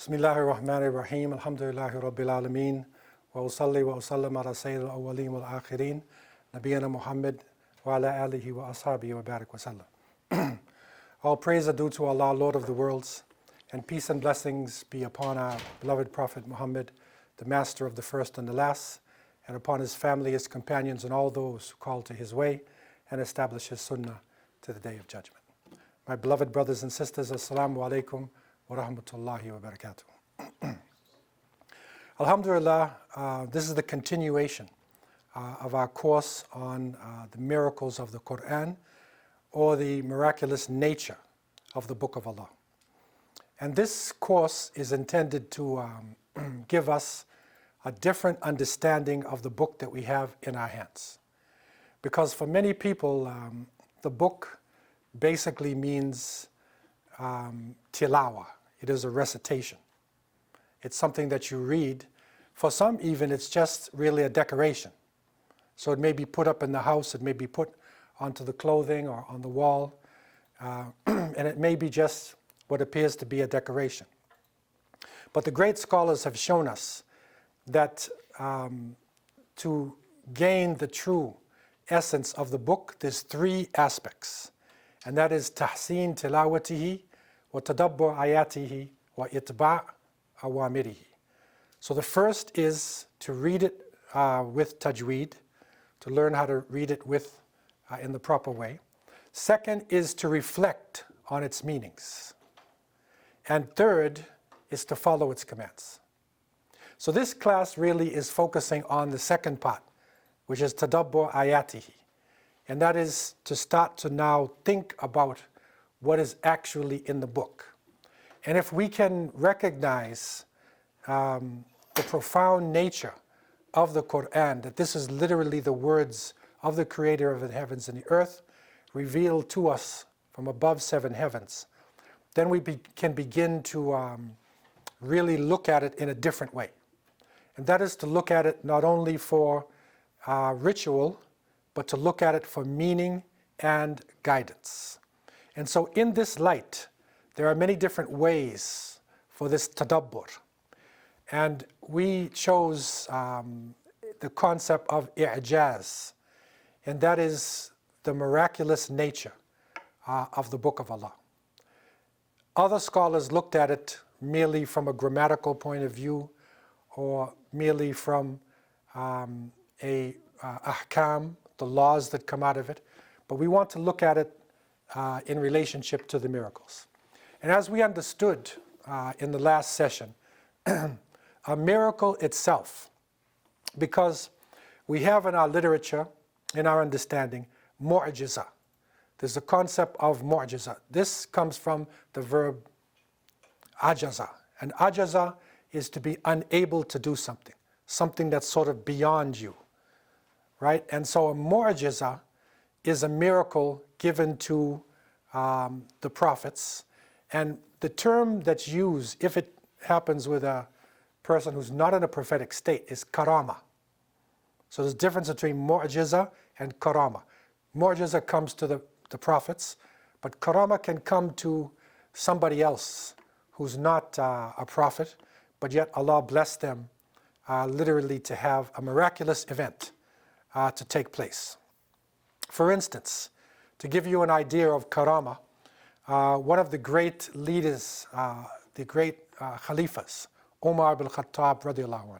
Bismillahir Rahmanir Rahim. Alhamdulillahi Rabbil Alameen. Wa usalli wa usallam ala Sayyidil Awwaleen wal Akhirin. Nabiyyina Muhammad wa ala alihi wa ashabihi wa barik wa sallam. All praise are due to Allah, Lord of the worlds, and peace and blessings be upon our beloved Prophet Muhammad, the master of the first and the last, and upon his family, his companions, and all those who call to his way and establish his sunnah to the day of judgment. My beloved brothers and sisters, Assalamu alaikum wa rahmatullahi wa barakatuh. Alhamdulillah, this is the continuation of our course on the miracles of the Qur'an, or the miraculous nature of the Book of Allah. And this course is intended to give us a different understanding of the book that we have in our hands. Because for many people, the book basically means tilawa. It is a recitation. It's something that you read. For some even, it's just really a decoration. So it may be put up in the house, it may be put onto the clothing or on the wall, and it may be just what appears to be a decoration. But the great scholars have shown us that to gain the true essence of the book, there's three aspects, and that is tahseen tilawatihi, wa tadabbur ayatihi, wa itba' awamirihi. So the first is to read it with tajweed, to learn how to read it with in the proper way. Second is to reflect on its meanings. And third is to follow its commands. So this class really is focusing on the second part, which is tadabbur ayatihi. And that is to start to now think about what is actually in the book. And if we can recognize the profound nature of the Qur'an, that this is literally the words of the Creator of the heavens and the earth, revealed to us from above seven heavens, then we can begin to really look at it in a different way. And that is to look at it not only for ritual, but to look at it for meaning and guidance. And so in this light, there are many different ways for this tadabbur. And we chose the concept of i'jaz, and that is the miraculous nature of the Book of Allah. Other scholars looked at it merely from a grammatical point of view, or merely from a ahkam, the laws that come out of it, but we want to look at it in relationship to the miracles. And as we understood in the last session, a miracle itself, because we have in our literature, in our understanding, mu'jiza. There's a concept of mu'jiza. This comes from the verb ajaza. And ajaza is to be unable to do something, something that's sort of beyond you, right? And so a mu'jiza is a miracle given to the prophets. And the term that's used, if it happens with a person who's not in a prophetic state, is karama. So there's a difference between mu'jiza and karama. Mu'jiza comes to the prophets, but karama can come to somebody else who's not a prophet, but yet Allah blessed them literally to have a miraculous event to take place. For instance, to give you an idea of karama, one of the great leaders, the great Khalifas, Umar ibn Khattab radiallahu anhu,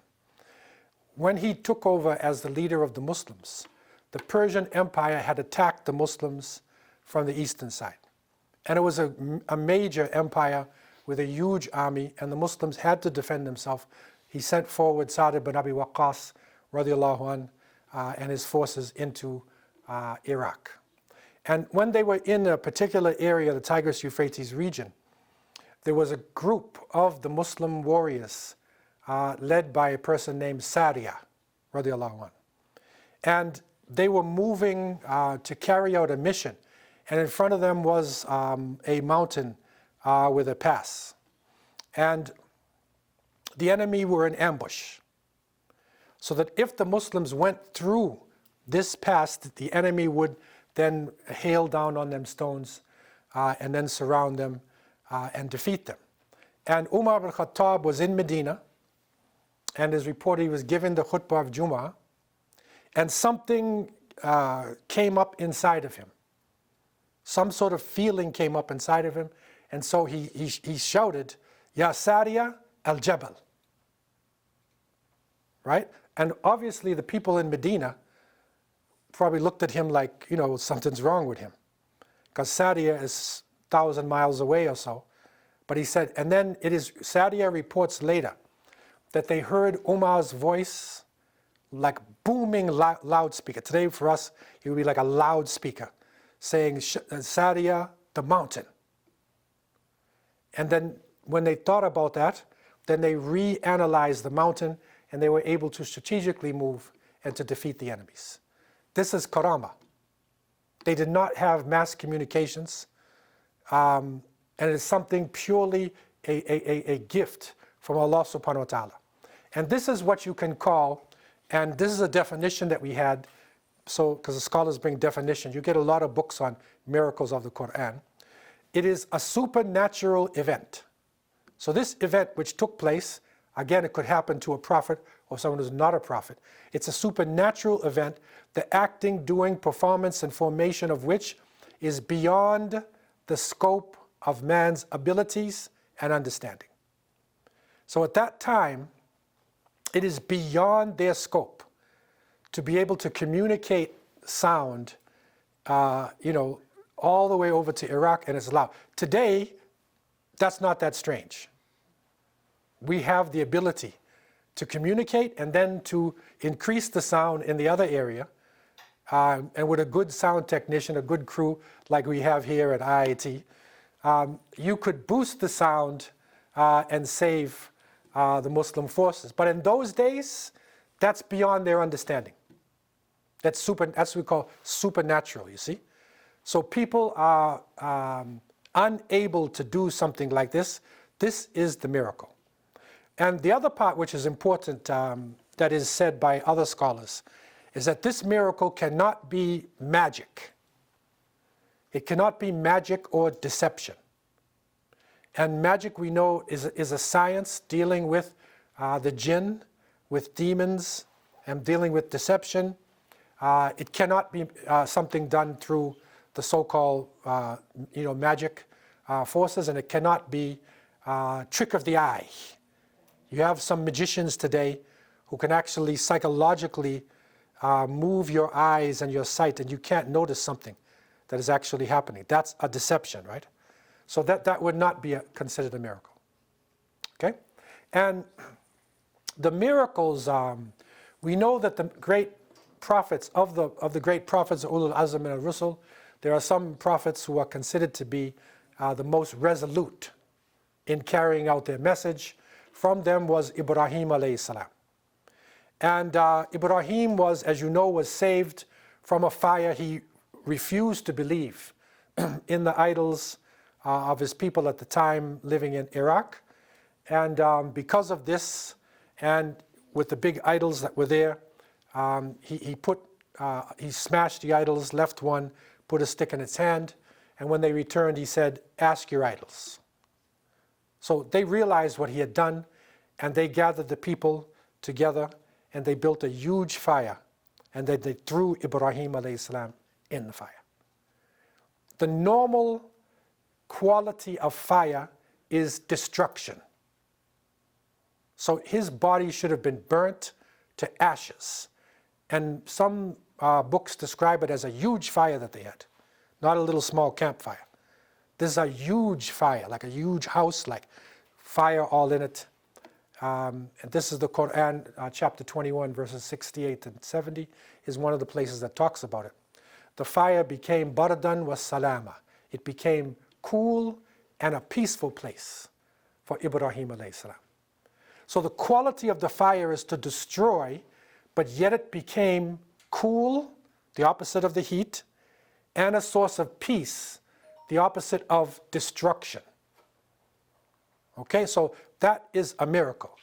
when he took over as the leader of the Muslims, the Persian Empire had attacked the Muslims from the eastern side. And it was a major empire with a huge army, and the Muslims had to defend themselves. He sent forward Sa'd ibn Abi Waqqas radiallahu anhu and his forces into Iraq. And when they were in a particular area, the Tigris-Euphrates region, there was a group of the Muslim warriors led by a person named Sariya, radiallahu anhu. And they were moving to carry out a mission. And in front of them was a mountain with a pass. And the enemy were in ambush. So that if the Muslims went through this pass, the enemy would then hail down on them stones and then surround them and defeat them. And Umar ibn Khattab was in Medina, and is reported he was given the khutbah of Jumu'ah, and something came up inside of him. Some sort of feeling came up inside of him, and so he shouted, Ya Sariya al-Jabal. Right? And obviously the people in Medina probably looked at him like, something's wrong with him. Because Sariya is 1,000 miles away or so. But he said, and then Sariya reports later that they heard Umar's voice like booming loudspeaker. Today for us, it would be like a loudspeaker saying, Sariya, the mountain. And then when they thought about that, then they reanalyzed the mountain, and they were able to strategically move and to defeat the enemies. This is karama. They did not have mass communications, and it is something purely a gift from Allah subhanahu wa ta'ala. And this is what you can call, and this is a definition that we had, so because the scholars bring definition, you get a lot of books on miracles of the Qur'an. It is a supernatural event. So this event which took place, again, it could happen to a prophet or someone who's not a prophet. It's a supernatural event, the acting, doing, performance, and formation of which is beyond the scope of man's abilities and understanding. So at that time, it is beyond their scope to be able to communicate sound, all the way over to Iraq, and it's loud. Today, that's not that strange. We have the ability to communicate and then to increase the sound in the other area. And with a good sound technician, a good crew like we have here at IIT, you could boost the sound and save the Muslim forces. But in those days, that's beyond their understanding. That's what we call supernatural, you see. So people are unable to do something like this. This is the miracle. And the other part which is important that is said by other scholars is that this miracle cannot be magic. It cannot be magic or deception. And magic, we know, is a science dealing with the jinn, with demons, and dealing with deception. It cannot be something done through the so-called magic forces, and it cannot be trick of the eye. You have some magicians today who can actually psychologically move your eyes and your sight, and you can't notice something that is actually happening. That's a deception, right? So that would not be considered a miracle. Okay? And the miracles, we know that the great prophets, of the great prophets, Ulul Azm and Rusul, there are some prophets who are considered to be the most resolute in carrying out their message. From them was Ibrahim alayhi salam. And Ibrahim was, as you know, was saved from a fire. He refused to believe in the idols of his people at the time living in Iraq. And because of this, and with the big idols that were there, he smashed the idols, left one, put a stick in its hand, and when they returned, he said, ask your idols. So they realized what he had done, and they gathered the people together, and they built a huge fire, and they threw Ibrahim alayhi salam in the fire. The normal quality of fire is destruction. So his body should have been burnt to ashes. And some books describe it as a huge fire that they had, not a little small campfire. This is a huge fire, like a huge house, like fire all in it. And this is the Qur'an, chapter 21, verses 68 and 70, is one of the places that talks about it. The fire became bardan wa salama. It became cool and a peaceful place for Ibrahim alayhi salam. So the quality of the fire is to destroy, but yet it became cool, the opposite of the heat, and a source of peace, the opposite of destruction. Okay, so that is a miracle.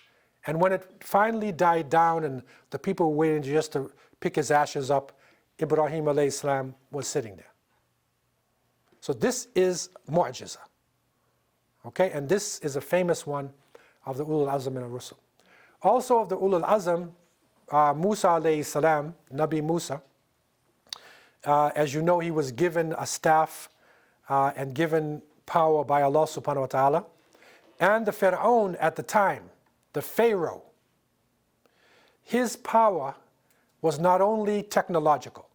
And when it finally died down and the people were waiting just to pick his ashes up, Ibrahim alayhi salam was sitting there. So this is mu'jiza. Okay, and this is a famous one of the Ulul Azm min al-Rusul. Also of the Ulul Azm, Musa alayhi salam, Nabi Musa, as you know, he was given a staff and given power by Allah subhanahu wa ta'ala. And the Fir'aun at the time, the Pharaoh, his power was not only technological.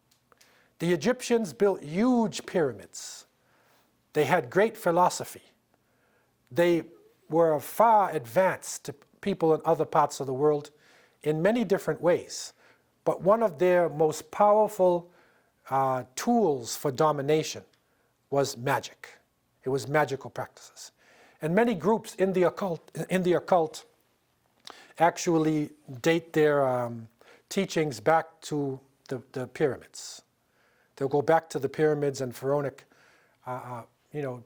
The Egyptians built huge pyramids. They had great philosophy. They were far advanced to people in other parts of the world in many different ways. But one of their most powerful tools for domination was magic. It was magical practices. And many groups in the occult actually date their teachings back to the pyramids. They'll go back to the pyramids and pharaonic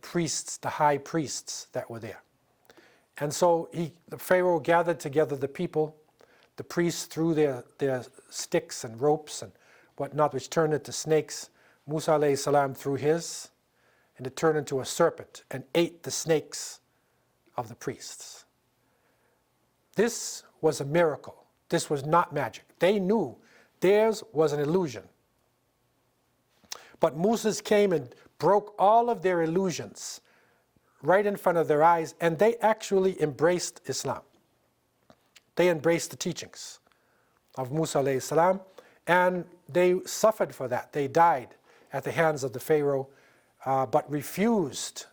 priests, the high priests that were there. And so the Pharaoh gathered together the people. The priests threw their sticks and ropes and whatnot, which turned into snakes. Musa alayhi salam threw his, and it turned into a serpent and ate the snakes of the priests. This was a miracle. This was not magic. They knew theirs was an illusion. But Moses came and broke all of their illusions right in front of their eyes, and they actually embraced Islam. They embraced the teachings of Musa alayhi salam, and they suffered for that. They died at the hands of the Pharaoh, but refused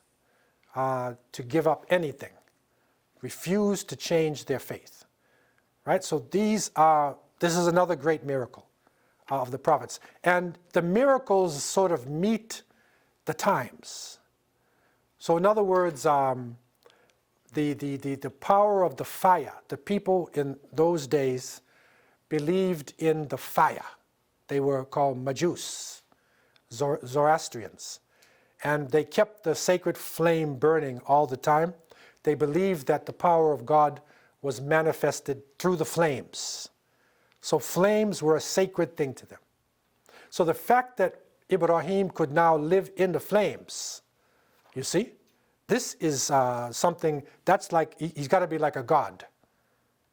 to give up anything, refused to change their faith. Right? So this is another great miracle of the prophets. And the miracles sort of meet the times. So in other words, the power of the fire, the people in those days believed in the fire. They were called Majus, Zoroastrians. And they kept the sacred flame burning all the time. They believed that the power of God was manifested through the flames. So flames were a sacred thing to them. So the fact that Ibrahim could now live in the flames, you see, this is something that's like, he's got to be like a god.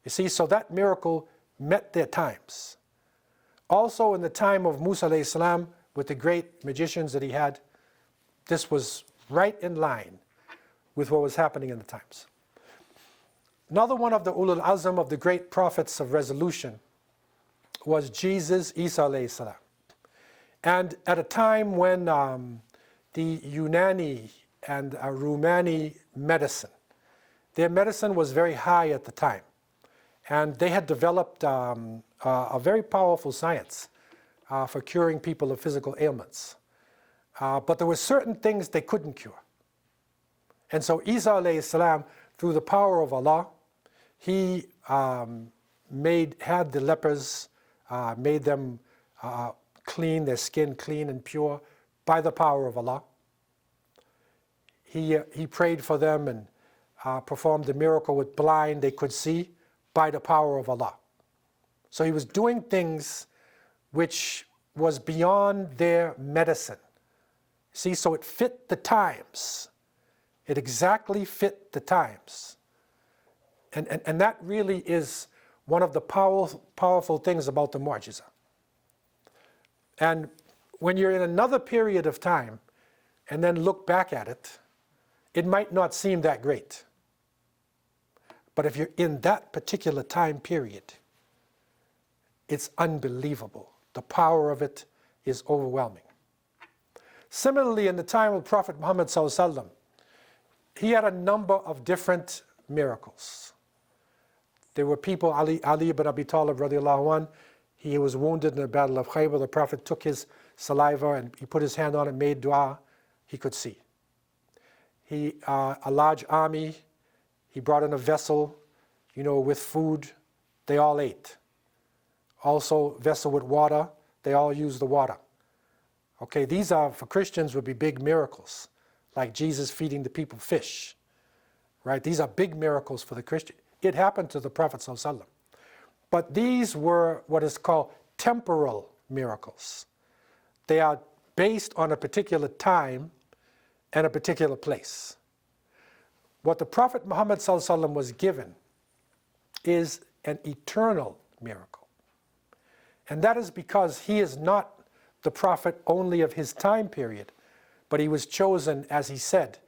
You see, so that miracle met their times. Also in the time of Musa alayhi salam, with the great magicians that he had, this was right in line with what was happening in the times. Another one of the Ulul Azm of the great prophets of resolution was Jesus, Isa alayhi salam. And at a time when the Unani and Romani medicine, their medicine was very high at the time. And they had developed a very powerful science for curing people of physical ailments. But there were certain things they couldn't cure. And so Isa alayhi salam, through the power of Allah, he had the lepers, made them clean, their skin clean and pure by the power of Allah. He prayed for them and performed the miracle with blind, they could see by the power of Allah. So he was doing things which was beyond their medicine. See, so it fit the times. It exactly fit the times. And that really is one of the powerful things about the mu'jiza. And when you're in another period of time and then look back at it, it might not seem that great. But if you're in that particular time period, it's unbelievable. The power of it is overwhelming. Similarly, in the time of Prophet Muhammad sallallahu alaihi wasallam, he had a number of different miracles. There were people, Ali ibn Abi Talib radiallahu anh, he was wounded in the Battle of Khaybar. The Prophet took his saliva and he put his hand on it, made dua, he could see. A large army, he brought in a vessel, with food, they all ate. Also, vessel with water, they all used the water. Okay, these are, for Christians, would be big miracles, like Jesus feeding the people fish, right? These are big miracles for the Christian. It happened to the Prophet ﷺ. But these were what is called temporal miracles. They are based on a particular time and a particular place. What the Prophet Muhammad ﷺ was given is an eternal miracle. And that is because he is not the prophet only of his time period, but he was chosen, as he said,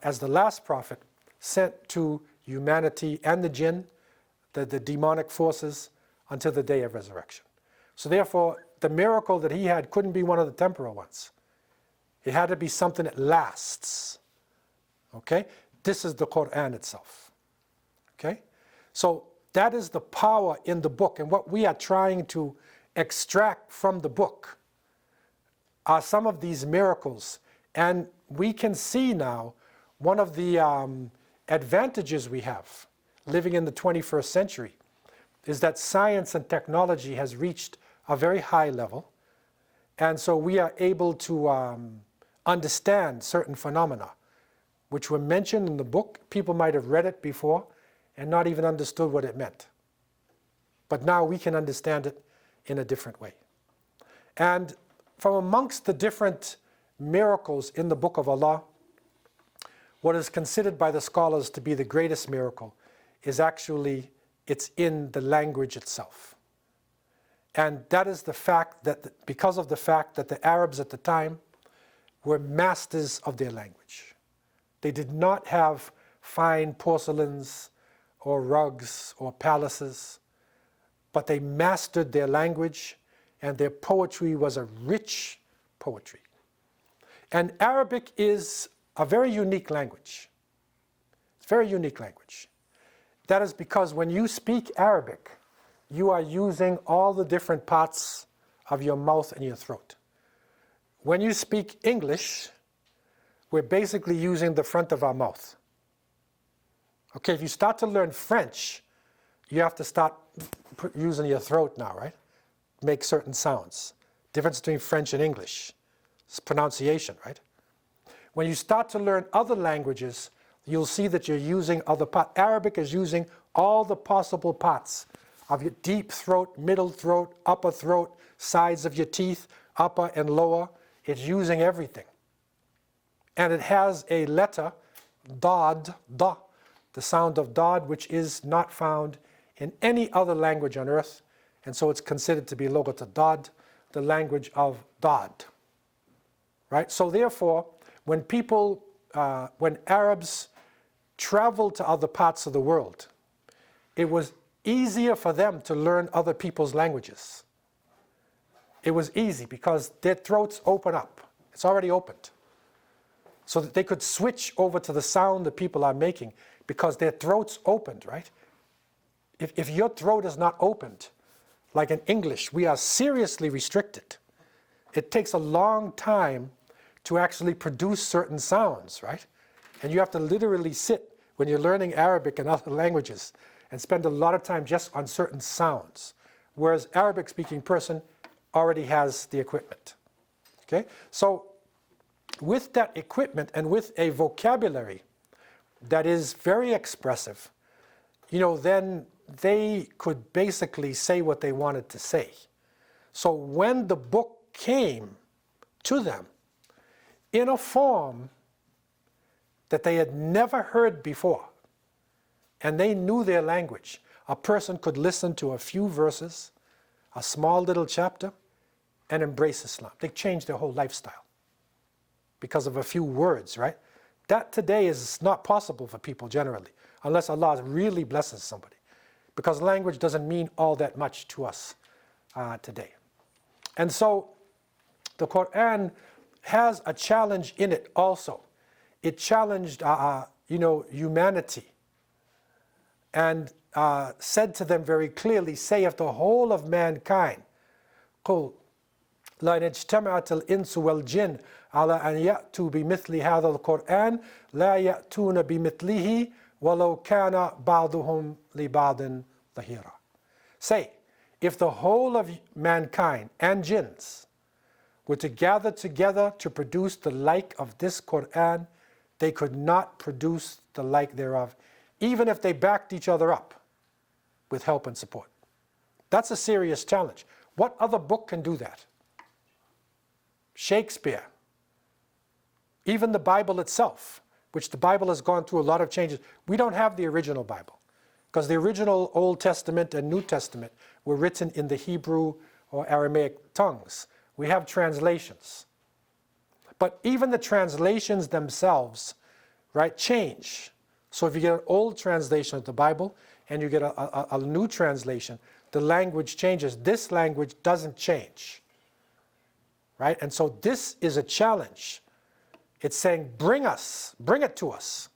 as the last prophet, sent to humanity and the jinn, the demonic forces, until the day of resurrection. So therefore, the miracle that he had couldn't be one of the temporal ones. It had to be something that lasts. Okay? This is the Qur'an itself. Okay? So that is the power in the book. And what we are trying to extract from the book are some of these miracles. And we can see now one of the advantages we have living in the 21st century is that science and technology has reached a very high level. And so we are able to understand certain phenomena which were mentioned in the book. People might have read it before and not even understood what it meant. But now we can understand it in a different way. And from amongst the different miracles in the Book of Allah, what is considered by the scholars to be the greatest miracle is actually, it's in the language itself. And that is the fact that, because of the fact that the Arabs at the time were masters of their language. They did not have fine porcelains or rugs or palaces, but they mastered their language, and their poetry was a rich poetry. And Arabic is a very unique language. It's a very unique language. That is because when you speak Arabic, you are using all the different parts of your mouth and your throat. When you speak English, we're basically using the front of our mouth. Okay, if you start to learn French, you have to start using your throat now, right? Make certain sounds. Difference between French and English. It's pronunciation, right? When you start to learn other languages, you'll see that you're using other parts. Arabic is using all the possible parts of your deep throat, middle throat, upper throat, sides of your teeth, upper and lower. It's using everything. And it has a letter, dad, da, the sound of dad, which is not found in any other language on earth. And so it's considered to be lughat dad, the language of dad. Right? So therefore, when Arabs traveled to other parts of the world, it was easier for them to learn other people's languages. It was easy because their throats open up. It's already opened. So that they could switch over to the sound that people are making because their throats opened, right? If your throat is not opened, like in English, we are seriously restricted. It takes a long time to actually produce certain sounds, right? And you have to literally sit when you're learning Arabic and other languages and spend a lot of time just on certain sounds, whereas Arabic-speaking person already has the equipment. Okay? So with that equipment and with a vocabulary that is very expressive, then they could basically say what they wanted to say. So when the book came to them in a form that they had never heard before, and they knew their language, a person could listen to a few verses, a small little chapter, and embrace Islam. They changed their whole lifestyle because of a few words, right? That today is not possible for people generally, unless Allah really blesses somebody, because language doesn't mean all that much to us today. And so the Qur'an has a challenge in it also. It challenged humanity and said to them very clearly, say of the whole of mankind, قُلْ لَإِنِ اجْتَمَعَتِ الْإِنسُ وَالْجِنُّ عَلَىٰ أَنْ يَأْتُوا بِمِثْلِ هَذَا الْقُرْآنِ لَا يَأْتُونَ بِمِثْلِهِ وَلَوْ كَانَ بَعْضُهُمْ لِبَعْضٍ ظَهِيرًا. Say, if the whole of mankind and jinns were to gather together to produce the like of this Qur'an, they could not produce the like thereof, even if they backed each other up with help and support. That's a serious challenge. What other book can do that? Shakespeare, even the Bible itself, which the Bible has gone through a lot of changes. We don't have the original Bible, because the original Old Testament and New Testament were written in the Hebrew or Aramaic tongues. We have translations. But even the translations themselves, right, change. So if you get an old translation of the Bible and you get a new translation, the language changes. This language doesn't change, right? And so this is a challenge. It's saying, bring it to us.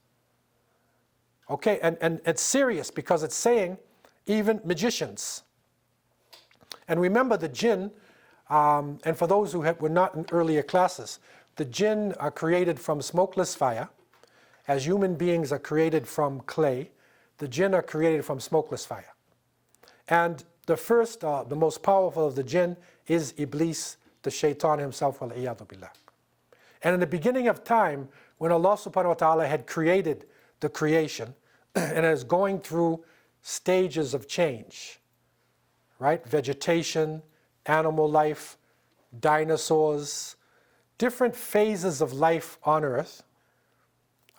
Okay, and it's serious because it's saying even magicians. And remember the jinn, and for those who were not in earlier classes, the jinn are created from smokeless fire. As human beings are created from clay, the jinn are created from smokeless fire. And the first, the most powerful of the jinn is Iblis, the shaitan himself, wal-iyadu billah. And in the beginning of time, when Allah subhanahu wa ta'ala had created the creation, and is going through stages of change, right? Vegetation, animal life, dinosaurs, different phases of life on earth.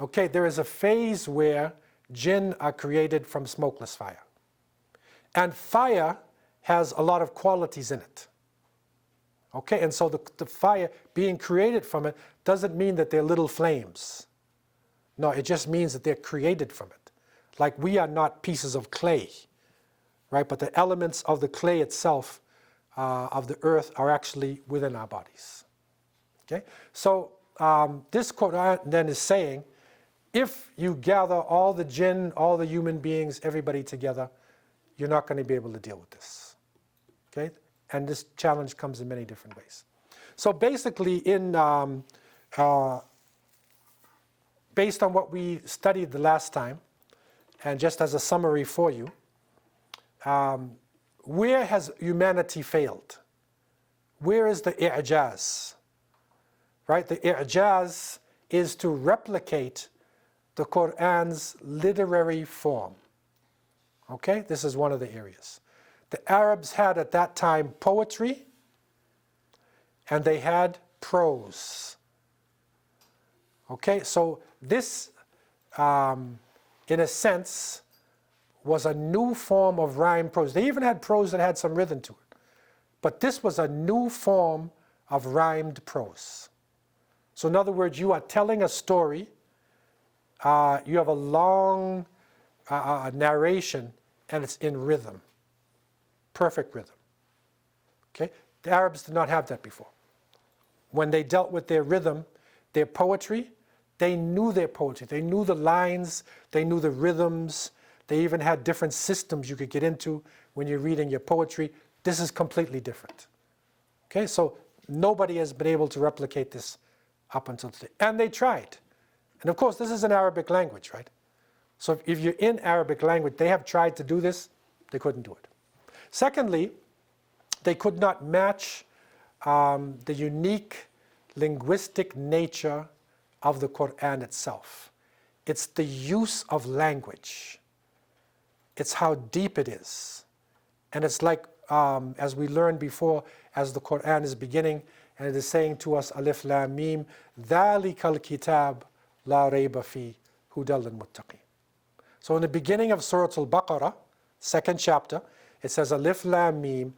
Okay, there is a phase where jinn are created from smokeless fire. And fire has a lot of qualities in it. Okay, and so the fire being created from it doesn't mean that they're little flames. No, it just means that they're created from it. Like we are not pieces of clay, right? But the elements of the clay itself, of the earth, are actually within our bodies. Okay, so this Qur'an then is saying, if you gather all the jinn, all the human beings, everybody together, you're not going to be able to deal with this. Okay, and this challenge comes in many different ways. So basically, based on what we studied the last time, and just as a summary for you, where has humanity failed? Where is the i'jaz? Right, the i'jaz is to replicate the Qur'an's literary form. Okay, this is one of the areas. The Arabs had at that time poetry, and they had prose. Okay, so this, in a sense, was a new form of rhyme prose. They even had prose that had some rhythm to it. But this was a new form of rhymed prose. So in other words, you are telling a story, you have a long narration, and it's in rhythm. Perfect rhythm. Okay? The Arabs did not have that before. When they dealt with their rhythm, their poetry, they knew their poetry. They knew the lines, they knew the rhythms. They even had different systems you could get into when you're reading your poetry. This is completely different. Okay, so nobody has been able to replicate this up until today. And they tried. And of course, this is an Arabic language, right? So if you're in Arabic language, they have tried to do this, they couldn't do it. Secondly, they could not match the unique linguistic nature of the Qur'an itself. It's the use of language. It's how deep it is. And it's like, as we learned before, as the Qur'an is beginning, and it is saying to us, Alif Lam Mim, ذَلِكَ الْكِتَابُ لَا رَيْبَ فِيهِ هُدًى لِلْمُتَّقِينَ. So in the beginning of Surah Al-Baqarah, second chapter, it says Alif Lam Mim,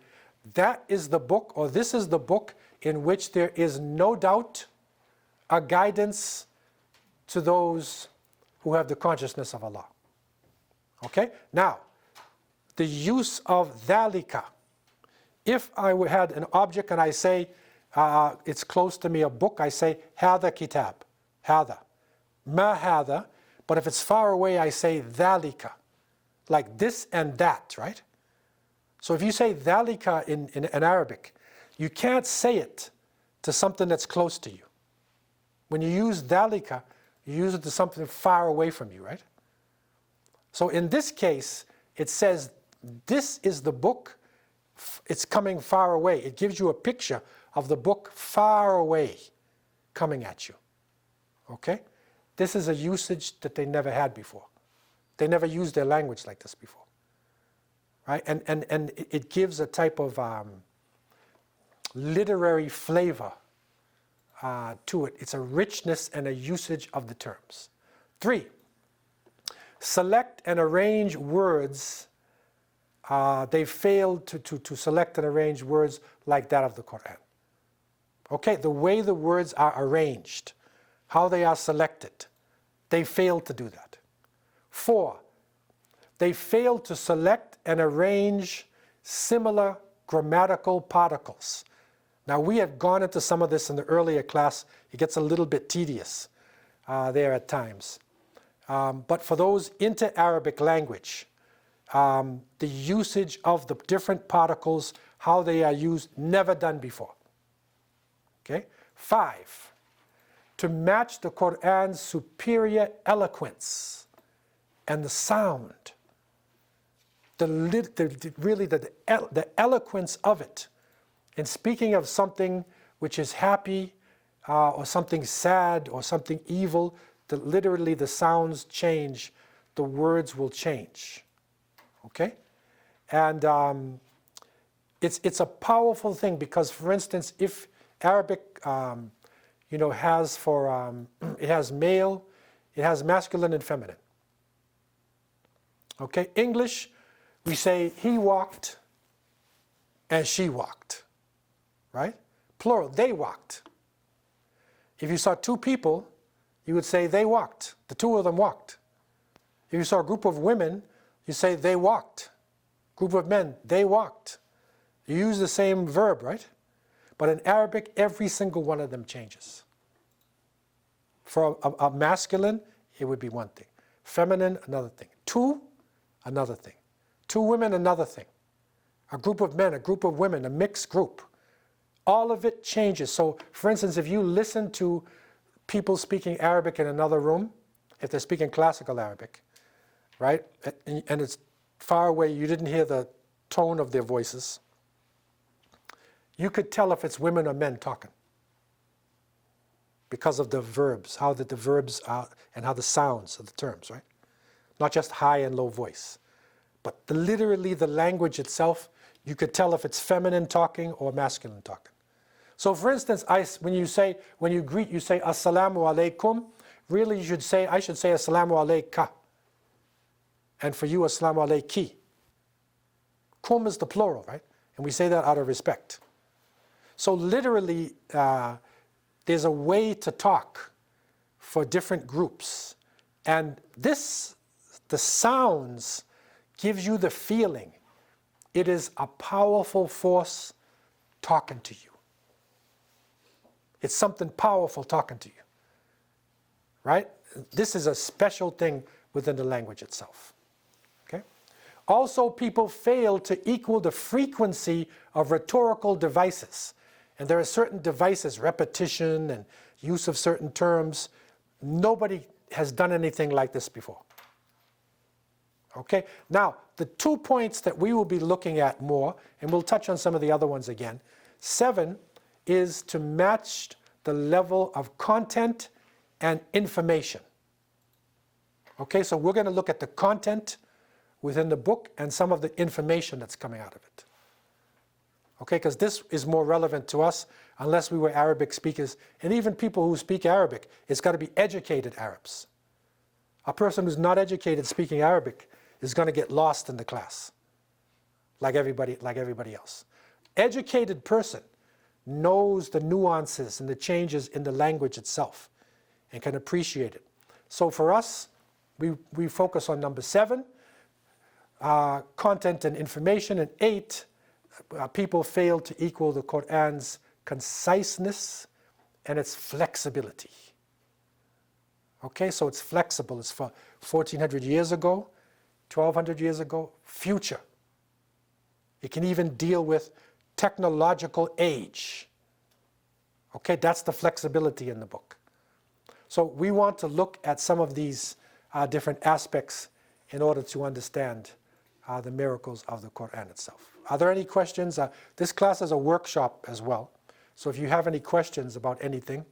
that is the book, or this is the book in which there is no doubt a guidance to those who have the consciousness of Allah. Okay? Now, the use of dhalika. If I had an object and I say, it's close to me, a book, I say, hada kitab, hada. Ma hada. But if it's far away, I say dhalika. Like this and that, right? So if you say dhalika in Arabic, you can't say it to something that's close to you. When you use dhalika, you use it to something far away from you, right? So in this case, it says, this is the book, it's coming far away. It gives you a picture of the book far away coming at you. Okay? This is a usage that they never had before. They never used their language like this before. Right? And it gives a type of literary flavor to it. It's a richness and a usage of the terms. 3, select and arrange words. They failed to select and arrange words like that of the Qur'an. Okay, the way the words are arranged, how they are selected, they failed to do that. 4, they failed to select and arrange similar grammatical particles. Now, we had gone into some of this in the earlier class. It gets a little bit tedious there at times. But for those into Arabic language, the usage of the different particles, how they are used, never done before. Okay? 5, to match the Qur'an's superior eloquence and the sound, the eloquence of it. In speaking of something which is happy, or something sad, or something evil, literally the sounds change, the words will change. Okay? And it's a powerful thing because, for instance, if Arabic, has it has male, it has masculine and feminine. Okay? English, we say he walked and she walked. Right? Plural, they walked. If you saw 2 people, you would say they walked. The 2 of them walked. If you saw a group of women, you say they walked. Group of men, they walked. You use the same verb, right? But in Arabic, every single one of them changes. For a masculine, it would be one thing. Feminine, another thing. 2, another thing. 2 women, another thing. A group of men, a group of women, a mixed group. All of it changes. So, for instance, if you listen to people speaking Arabic in another room, if they're speaking classical Arabic, right, and it's far away, you didn't hear the tone of their voices, you could tell if it's women or men talking because of the verbs, how the verbs are, and how the sounds of the terms, right? Not just high and low voice, but literally the language itself, you could tell if it's feminine talking or masculine talking. So for instance, when you greet, you say assalamu alaikum. Really, I should say assalamu alayka. And for you, assalamu alayki. Kum is the plural, right? And we say that out of respect. So literally, there's a way to talk for different groups. And the sounds gives you the feeling. It is a powerful force talking to you. It's something powerful talking to you, right? This is a special thing within the language itself, okay? Also, people fail to equal the frequency of rhetorical devices. And there are certain devices, repetition and use of certain terms. Nobody has done anything like this before. Okay, now the 2 points that we will be looking at more, and we'll touch on some of the other ones again. 7 is to match the level of content and information. Okay, so we're going to look at the content within the book and some of the information that's coming out of it. Okay, because this is more relevant to us unless we were Arabic speakers. And even people who speak Arabic, it's got to be educated Arabs. A person who's not educated speaking Arabic is going to get lost in the class, like everybody else. Educated person knows the nuances and the changes in the language itself and can appreciate it. So for us, we focus on number 7, content and information, and 8, people fail to equal the Qur'an's conciseness and its flexibility. Okay, so it's flexible. It's for 1400 years ago, 1200 years ago, future. It can even deal with technological age. Okay, that's the flexibility in the book. So we want to look at some of these different aspects in order to understand the miracles of the Qur'an itself. Are there any questions? This class is a workshop as well. So if you have any questions about anything,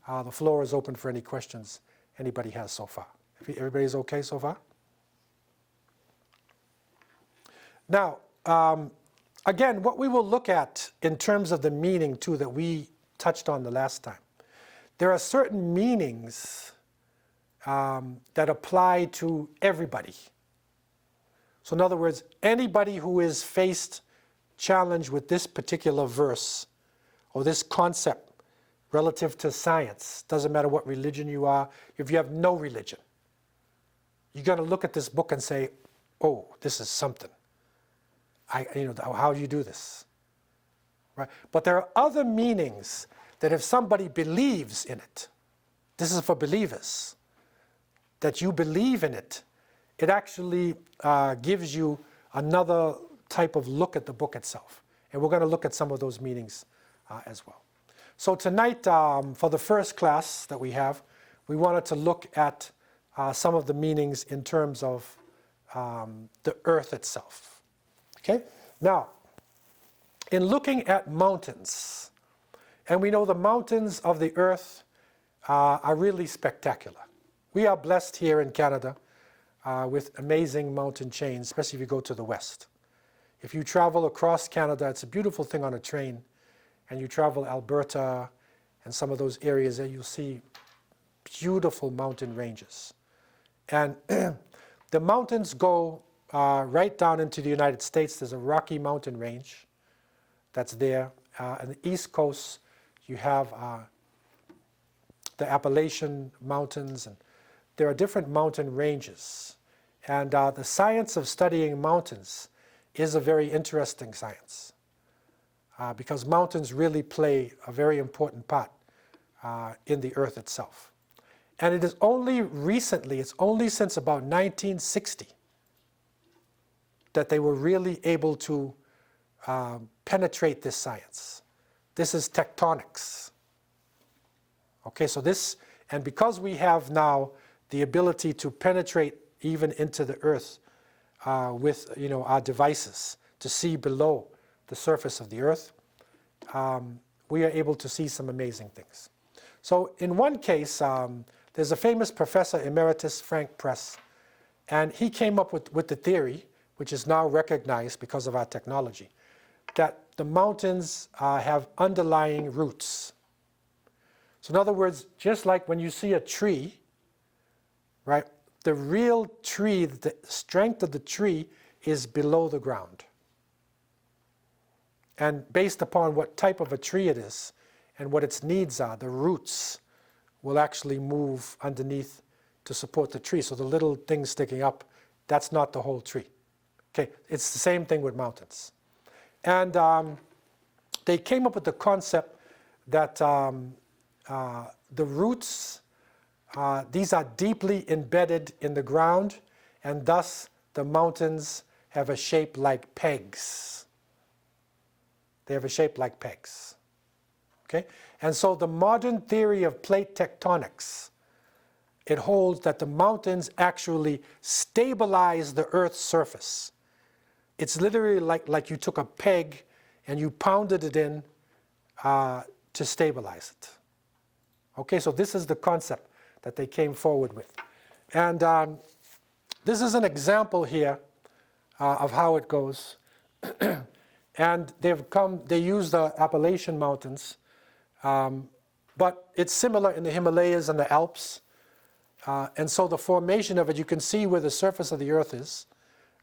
the floor is open for any questions anybody has so far. Everybody's okay so far? Now, again, what we will look at in terms of the meaning too that we touched on the last time, there are certain meanings that apply to everybody. So in other words, anybody who is challenged with this particular verse or this concept relative to science, doesn't matter what religion you are, if you have no religion, you're going to look at this book and say, oh, this is something. How do you do this? Right? But there are other meanings that if somebody believes in it, this is for believers, that you believe in it, it actually gives you another type of look at the book itself. And we're going to look at some of those meanings as well. So tonight, for the first class that we have, we wanted to look at some of the meanings in terms of the earth itself. Okay? Now, in looking at mountains, and we know the mountains of the earth are really spectacular. We are blessed here in Canada with amazing mountain chains, especially if you go to the west. If you travel across Canada, it's a beautiful thing on a train, and you travel Alberta and some of those areas there, you'll see beautiful mountain ranges. And the mountains go right down into the United States. There's a Rocky Mountain range that's there. On the East Coast, you have the Appalachian Mountains, and there are different mountain ranges. And the science of studying mountains is a very interesting science because mountains really play a very important part in the earth itself. And it is only recently, it's only since about 1960 that they were really able to penetrate this science. This is tectonics. Okay, so this, and because we have now the ability to penetrate even into the earth with our devices to see below the surface of the earth, we are able to see some amazing things. So in one case, there's a famous professor emeritus, Frank Press, and he came up with the theory, which is now recognized because of our technology, that the mountains have underlying roots. So in other words, just like when you see a tree, right, the real tree, the strength of the tree is below the ground. And based upon what type of a tree it is and what its needs are, the roots will actually move underneath to support the tree. So the little thing sticking up, that's not the whole tree. Okay, it's the same thing with mountains. And they came up with the concept that the roots, these are deeply embedded in the ground, and thus the mountains have a shape like pegs. They have a shape like pegs. Okay? And so the modern theory of plate tectonics, it holds that the mountains actually stabilize the Earth's surface. It's literally like you took a peg and you pounded it in to stabilize it. Okay, so this is the concept that they came forward with. And this is an example here of how it goes. And they use the Appalachian Mountains, but it's similar in the Himalayas and the Alps. And so the formation of it, you can see where the surface of the earth is,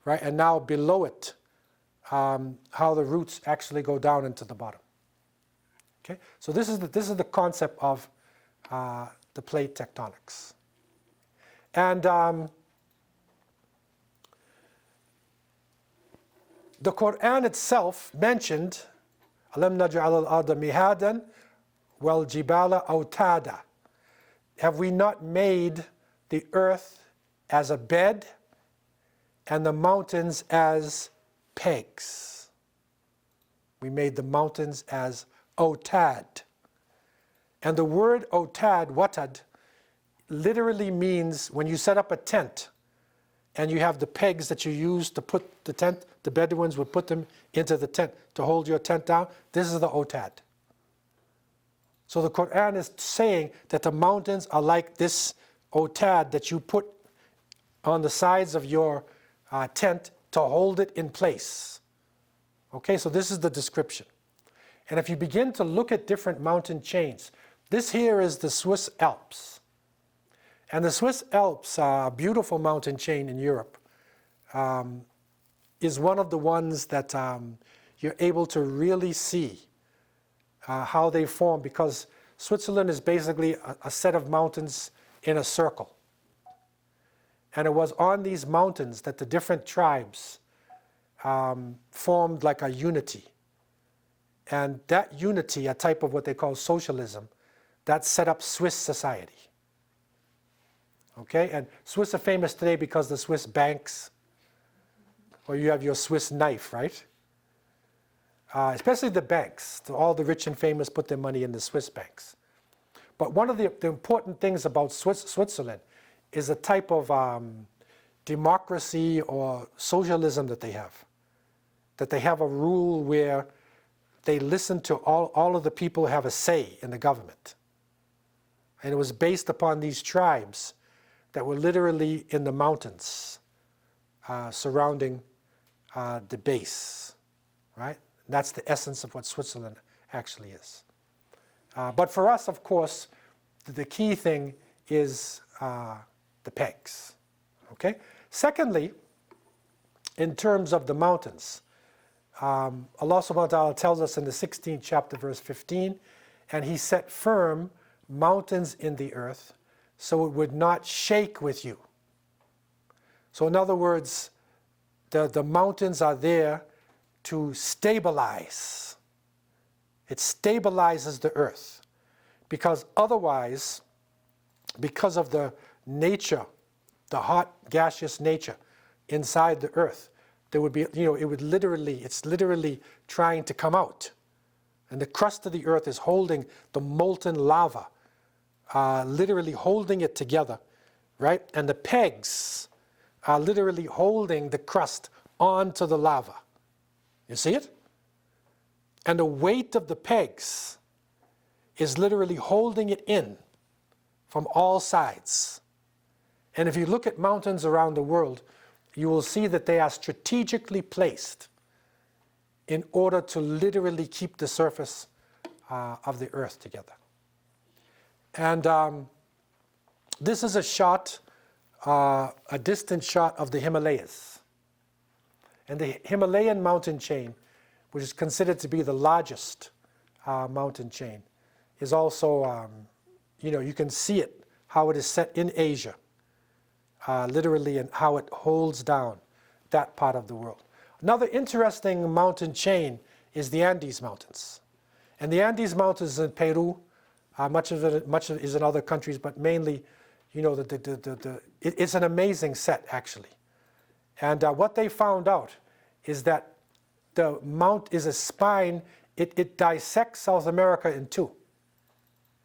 right? And now below it, how the roots actually go down into the bottom. Okay, so this is the concept of the plate tectonics. And the Qur'an itself mentioned, أَلَمْ نَجْعَلَ الْأَرْضَ مِهَادًا وَالْجِبَالَ أَوْتَادًا. Have we not made the earth as a bed and the mountains as pegs? We made the mountains as otad. And the word otad, watad, literally means when you set up a tent and you have the pegs that you use to put the tent, the Bedouins would put them into the tent to hold your tent down. This is the otad. So the Qur'an is saying that the mountains are like this otad that you put on the sides of your tent to hold it in place. Okay, so this is the description. And if you begin to look at different mountain chains, this here is the Swiss Alps. And the Swiss Alps, a beautiful mountain chain in Europe, is one of the ones that you're able to really see how they form, because Switzerland is basically a set of mountains in a circle. And it was on these mountains that the different tribes formed like a unity. And that unity, a type of what they call socialism, that set up Swiss society. Okay, and Swiss are famous today because the Swiss banks, or you have your Swiss knife, right? Especially the banks. All the rich and famous put their money in the Swiss banks. But one of the important things about Switzerland is a type of democracy or socialism that they have. That they have a rule where they listen to all of the people who have a say in the government. And it was based upon these tribes that were literally in the mountains surrounding the base, right? That's the essence of what Switzerland actually is. But for us, of course, the key thing is the pegs, okay? Secondly, in terms of the mountains, Allah subhanahu wa ta'ala tells us in the 16th chapter, verse 15, and He set firm mountains in the earth so it would not shake with you. So in other words, the mountains are there to stabilize. It stabilizes the earth. Because otherwise, because of the nature, the hot gaseous nature inside the earth, there would be, it's literally trying to come out. And the crust of the earth is holding the molten lava, literally holding it together, right? And the pegs are literally holding the crust onto the lava. You see it? And the weight of the pegs is literally holding it in from all sides. And if you look at mountains around the world, you will see that they are strategically placed in order to literally keep the surface of the earth together. And this is a shot, a distant shot of the Himalayas. And the Himalayan mountain chain, which is considered to be the largest mountain chain, is also, you can see it, how it is set in Asia, literally, and how it holds down that part of the world. Another interesting mountain chain is the Andes Mountains. And the Andes Mountains in Peru, much of it is in other countries, but mainly, it's an amazing set, actually. And what they found out is that the mount is a spine, it dissects South America in two,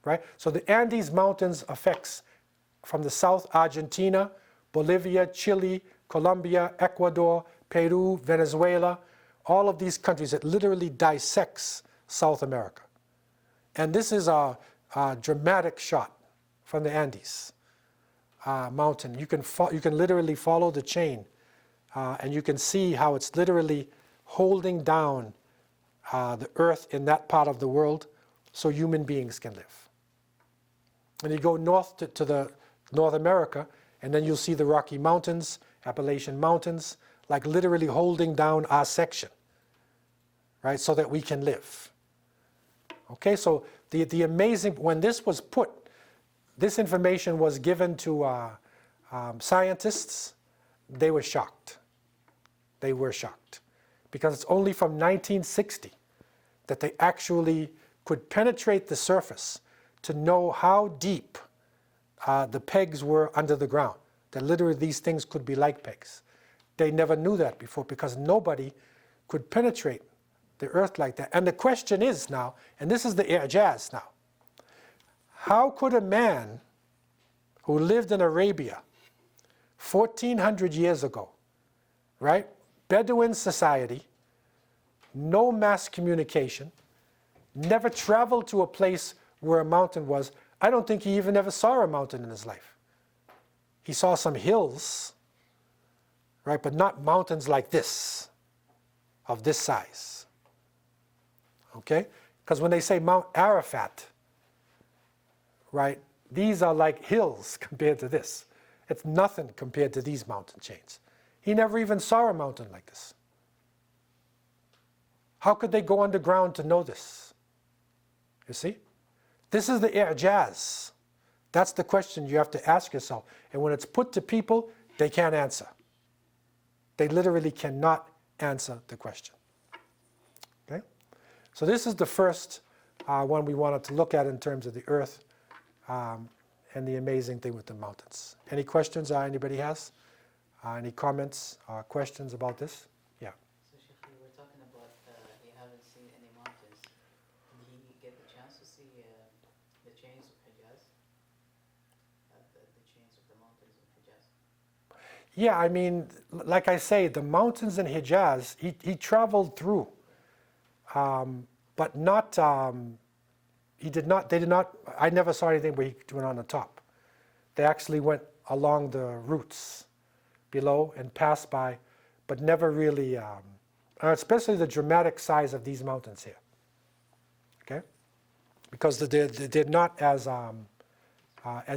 right? So the Andes Mountains affects from the south, Argentina, Bolivia, Chile, Colombia, Ecuador, Peru, Venezuela, all of these countries. It literally dissects South America. And this is a dramatic shot from the Andes mountain. You can literally follow the chain, and you can see how it's literally holding down the earth in that part of the world so human beings can live. And you go north to the North America, and then you'll see the Rocky Mountains, Appalachian Mountains, like literally holding down our section, right, so that we can live. Okay, so the amazing, when this was put, this information was given to scientists, they were shocked. They were shocked. Because it's only from 1960 that they actually could penetrate the surface to know how deep the pegs were under the ground. That literally these things could be like pegs. They never knew that before because nobody could penetrate the earth like that. And the question is now, and this is the i'jaz now, how could a man who lived in Arabia 1,400 years ago, right? Bedouin society, no mass communication, never traveled to a place where a mountain was. I don't think he even ever saw a mountain in his life. He saw some hills, right, but not mountains like this, of this size. Okay? Because when they say Mount Arafat, right, these are like hills compared to this. It's nothing compared to these mountain chains. He never even saw a mountain like this. How could they go underground to know this? You see? This is the i'jaz. That's the question you have to ask yourself. And when it's put to people, they can't answer. They literally cannot answer the question. Okay? So this is the first one we wanted to look at in terms of the earth and the amazing thing with the mountains. Any questions anybody has? Any comments or questions about this? Yeah. So Sheikh, you were talking about you haven't seen any mountains. Did he get the chance to see the chains of Hijaz? The chains of the mountains of Hijaz? Yeah, I mean, like I say, the mountains in Hijaz, he traveled through, but not, they did not, I never saw anything where he went on the top. They actually went along the routes below and passed by, but never really, especially the dramatic size of these mountains here, okay? Because they're not as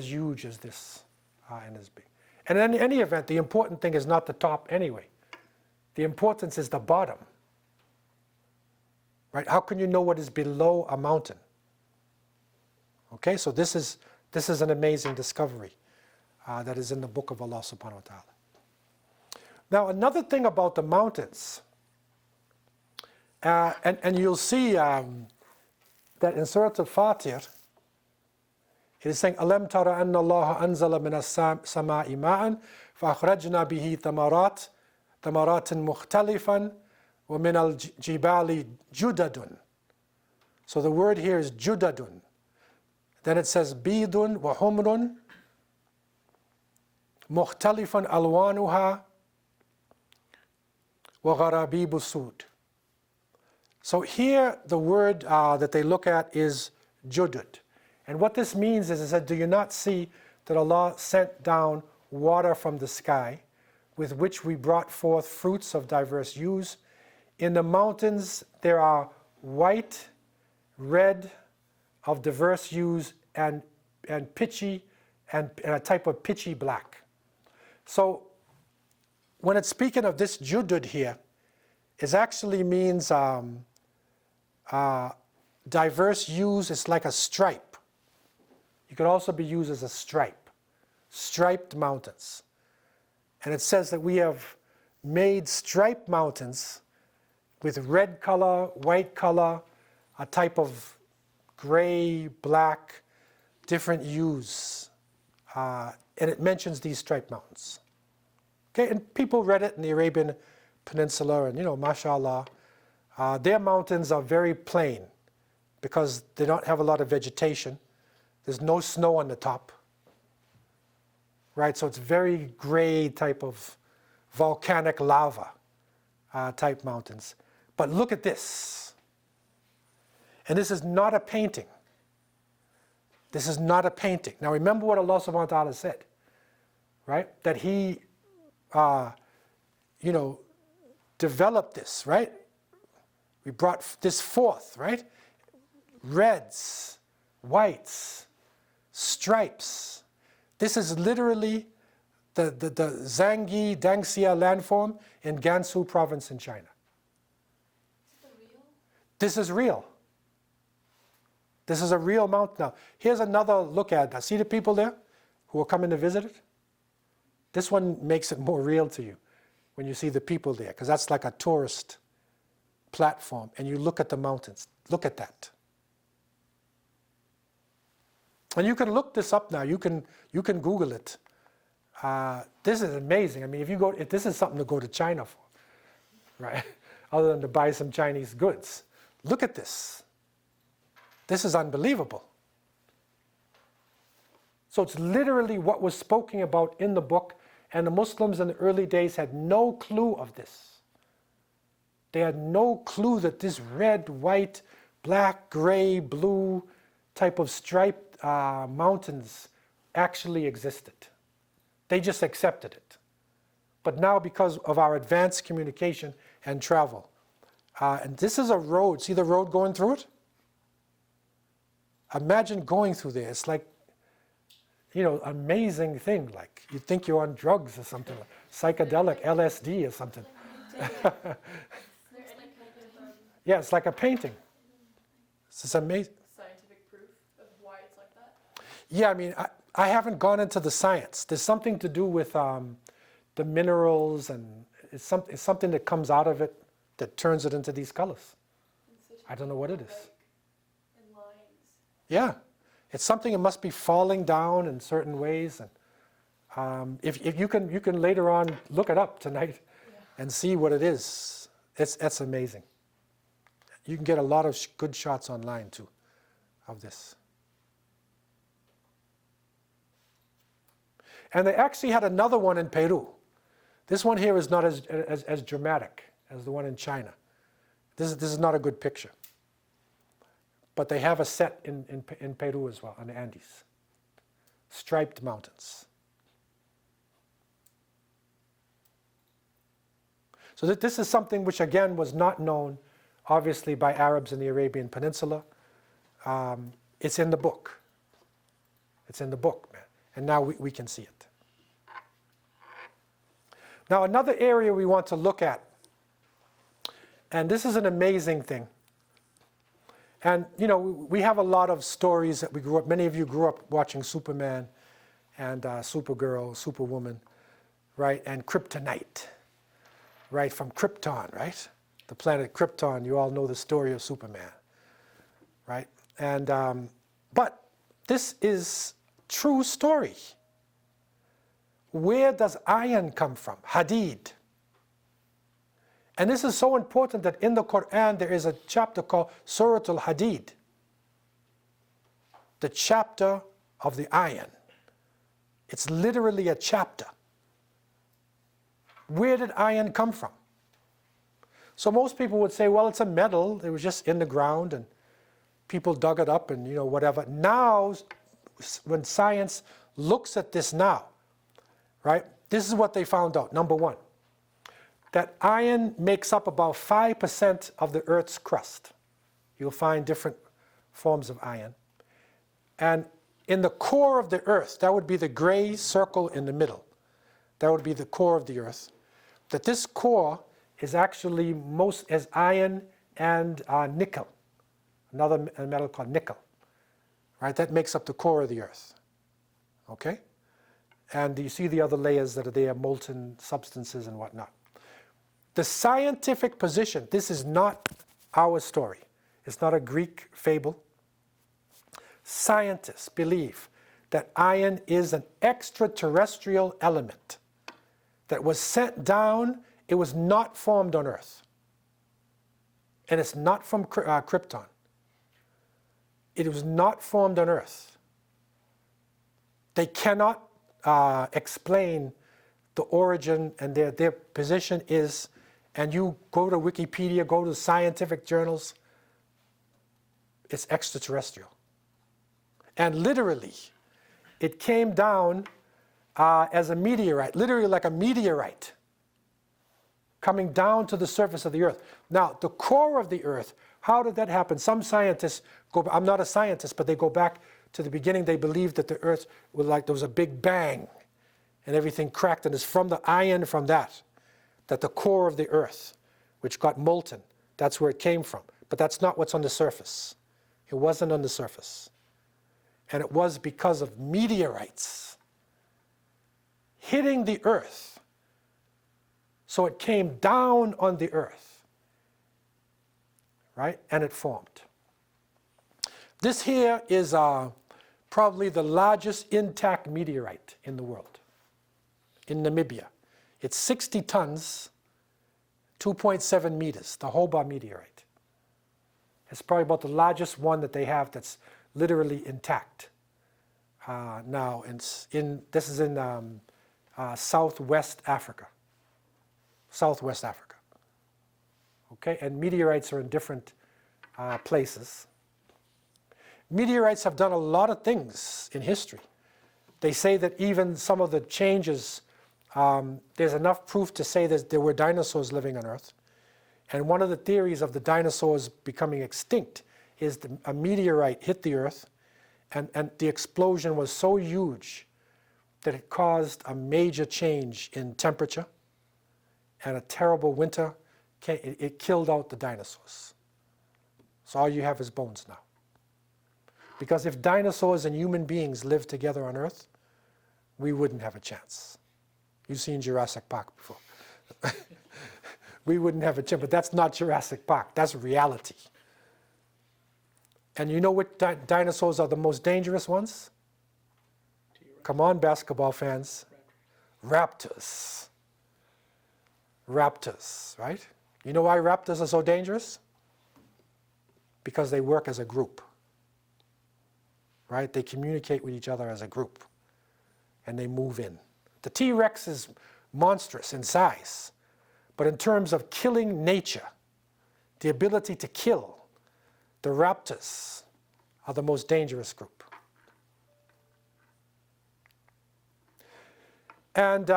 huge as this and as big. And in any event, the important thing is not the top anyway. The importance is the bottom, right? How can you know what is below a mountain? Okay, so this is an amazing discovery that is in the book of Allah subhanahu wa ta'ala. Now, another thing about the mountains, and you'll see that in Surah Al-Fatir, it is saying, أَلَمْ تَرَ أَنَّ اللَّهَ أَنزَلَ مِنَ السَّمَاءِ مَاءً فَأَخْرَجْنَا بِهِ ثَمَرَاتٍ مُخْتَلِفًا وَمِنَ الْجِبَالِ جُدَدٌ. So the word here is جُدَدٌ. Then it says بِيضٌ وَحُمْرٌ مُخْتَلِفًا أَلْوَانُهَا وَغَرَابِيبُ السُّودِ. So here the word that they look at is judud. And what this means is, it said, do you not see that Allah sent down water from the sky, with which we brought forth fruits of diverse hues? In the mountains there are white, red, of diverse hues, and pitchy, and a type of pitchy black. So when it's speaking of this judud here, it actually means diverse hues. It's like a stripe. It could also be used as a stripe, striped mountains. And it says that we have made striped mountains with red color, white color, a type of gray, black, different hues. And it mentions these striped mountains. Okay, and people read it in the Arabian Peninsula, and mashallah, their mountains are very plain because they don't have a lot of vegetation. There's no snow on the top, right? So it's very gray type of volcanic lava type mountains. But look at this. And this is not a painting. This is not a painting. Now remember what Allah subhanahu wa ta'ala said, right? That He, developed this, right? We brought this forth, right? Reds, whites, stripes. This is literally the Zhangyi Dangxia landform in Gansu province in China. This is real. This is a real mountain. Now, here's another look at that. See the people there who are coming to visit it? This one makes it more real to you when you see the people there, because that's like a tourist platform, and you look at the mountains. Look at that. And you can look this up now. You can Google it. This is amazing. I mean, if this is something to go to China for, right? Other than to buy some Chinese goods. Look at this. This is unbelievable. So it's literally what was spoken about in the book, and the Muslims in the early days had no clue of this. They had no clue that this red, white, black, gray, blue type of striped mountains actually existed. They just accepted it. But now, because of our advanced communication and travel, and this is a road, see the road going through it? Imagine going through there. It's like amazing thing. Like you think you're on drugs or something, like psychedelic, LSD or something. Yeah, it's like a painting. It's amazing. Scientific proof of why it's like that? Yeah, I mean, I haven't gone into the science. There's something to do with the minerals, and it's something that comes out of it that turns it into these colors. I don't know what it is. In lines. Yeah, it's something that must be falling down in certain ways. And if you can later on look it up tonight and see what it is, it's amazing. You can get a lot of good shots online too of this. And they actually had another one in Peru. This one here is not as dramatic as the one in China. This is not a good picture. But they have a set in Peru as well, on the Andes. Striped mountains. So this is something which again was not known, obviously, by Arabs in the Arabian Peninsula. It's in the book. It's in the book, man. And now we can see it. Now another area we want to look at, and this is an amazing thing. And we have a lot of stories that we grew up, many of you grew up watching Superman and Supergirl, Superwoman, right? And Kryptonite, right? From Krypton, right? The planet Krypton, you all know the story of Superman, right? And, but this is true story. Where does iron come from? Hadid. And this is so important that in the Qur'an there is a chapter called Surah al-Hadid, the chapter of the iron. It's literally a chapter. Where did iron come from? So most people would say, well, it's a metal. It was just in the ground and people dug it up and whatever. Now, when science looks at this now, right, this is what they found out. Number one, that iron makes up about 5% of the Earth's crust. You'll find different forms of iron. And in the core of the Earth, that would be the gray circle in the middle. That would be the core of the Earth. That this core is actually as iron and nickel, another metal called nickel. Right? That makes up the core of the Earth. Okay? And you see the other layers that are there, molten substances and whatnot. The scientific position, this is not our story. It's not a Greek fable. Scientists believe that iron is an extraterrestrial element that was sent down. It was not formed on Earth. And it's not from Krypton. It was not formed on Earth. They cannot explain the origin, and their position is, and you go to Wikipedia, go to scientific journals, it's extraterrestrial. And literally, it came down as a meteorite, literally like a meteorite, coming down to the surface of the Earth. Now, the core of the Earth, how did that happen? Some scientists I'm not a scientist, but they go back to the beginning. They believed that the Earth was like there was a big bang and everything cracked, and it's from the iron from that the core of the Earth, which got molten, that's where it came from. But that's not what's on the surface. It wasn't on the surface. And it was because of meteorites hitting the Earth. So it came down on the Earth, right? And it formed. This here is probably the largest intact meteorite in the world, in Namibia. It's 60 tons, 2.7 meters, the Hobart meteorite. It's probably about the largest one that they have that's literally intact. Now, this is in Southwest Africa. Southwest Africa. Okay, and meteorites are in different places. Meteorites have done a lot of things in history. They say that even some of the changes, there's enough proof to say that there were dinosaurs living on Earth. And one of the theories of the dinosaurs becoming extinct is a meteorite hit the Earth, and the explosion was so huge that it caused a major change in temperature and a terrible winter. It killed out the dinosaurs. So all you have is bones now. Because if dinosaurs and human beings lived together on Earth, we wouldn't have a chance. You've seen Jurassic Park before. We wouldn't have a chance, but that's not Jurassic Park. That's reality. And you know what dinosaurs are the most dangerous ones? Come on, basketball fans. Raptors. Raptors, right? You know why raptors are so dangerous? Because they work as a group. Right? They communicate with each other as a group. And they move in. The T-Rex is monstrous in size. But in terms of killing nature, the ability to kill, the raptors are the most dangerous group. And